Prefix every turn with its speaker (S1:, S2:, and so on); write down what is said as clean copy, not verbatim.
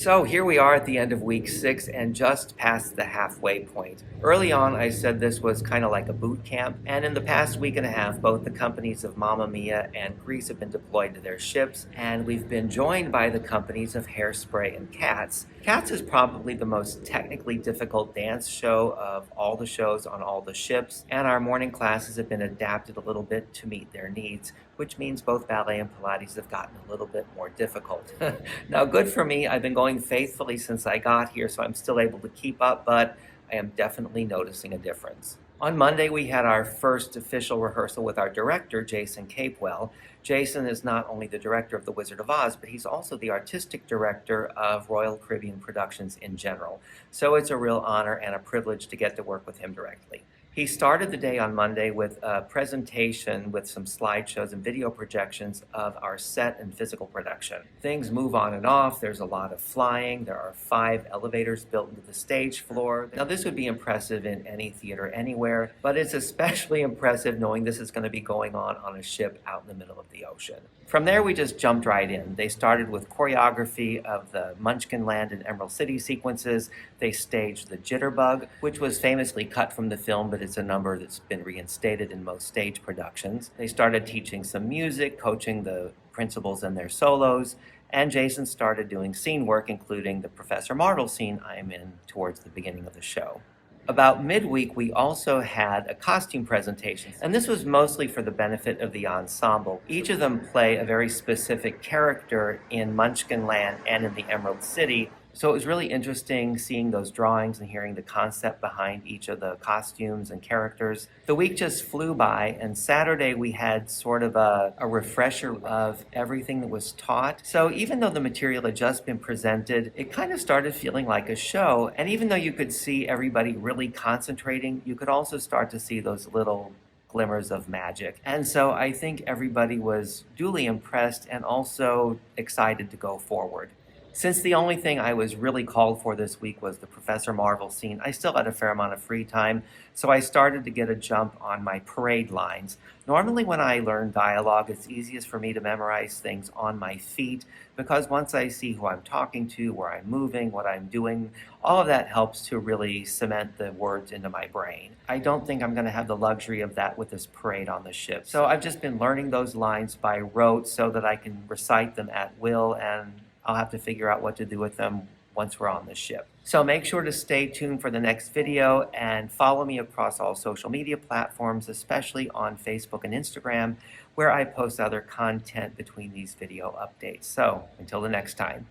S1: So here we are at the end of week 6 and just past the halfway point. Early on, I said this was kind of like a boot camp, and in the past week and a half, both the companies of Mamma Mia and Grease have been deployed to their ships, and we've been joined by the companies of Hairspray and Cats. Cats is probably the most technically difficult dance show of all the shows on all the ships, and our morning classes have been adapted a little bit to meet their needs, which means both ballet and Pilates have gotten a little bit more difficult. Now, good for me, I've been going faithfully since I got here, so I'm still able to keep up, but I am definitely noticing a difference. On Monday, we had our first official rehearsal with our director, Jason Capewell. Jason is not only the director of The Wizard of Oz, but he's also the artistic director of Royal Caribbean Productions in general. So it's a real honor and a privilege to get to work with him directly. He started the day on Monday with a presentation with some slideshows and video projections of our set and physical production. Things move on and off. There's a lot of flying. There are 5 elevators built into the stage floor. Now, this would be impressive in any theater anywhere, but it's especially impressive knowing this is going to be going on a ship out in the middle of the ocean. From there, we just jumped right in. They started with choreography of the Munchkin Land and Emerald City sequences. They staged the Jitterbug, which was famously cut from the film, but it's a number that's been reinstated in most stage productions. They started teaching some music, coaching the principals in their solos, and Jason started doing scene work, including the Professor Marvel scene I'm in towards the beginning of the show. About midweek, we also had a costume presentation, and this was mostly for the benefit of the ensemble. Each of them play a very specific character in Munchkin Land and in the Emerald City, so it was really interesting seeing those drawings and hearing the concept behind each of the costumes and characters. The week just flew by, and Saturday we had sort of a refresher of everything that was taught. So even though the material had just been presented, it kind of started feeling like a show. And even though you could see everybody really concentrating, you could also start to see those little glimmers of magic. And so I think everybody was duly impressed and also excited to go forward. Since the only thing I was really called for this week was the Professor Marvel scene, I still had a fair amount of free time, so I started to get a jump on my parade lines. Normally when I learn dialogue, it's easiest for me to memorize things on my feet, because once I see who I'm talking to, where I'm moving, what I'm doing, all of that helps to really cement the words into my brain. I don't think I'm going to have the luxury of that with this parade on the ship. So I've just been learning those lines by rote so that I can recite them at will, and I'll have to figure out what to do with them once we're on the ship. So make sure to stay tuned for the next video and follow me across all social media platforms, especially on Facebook and Instagram, where I post other content between these video updates. So until the next time.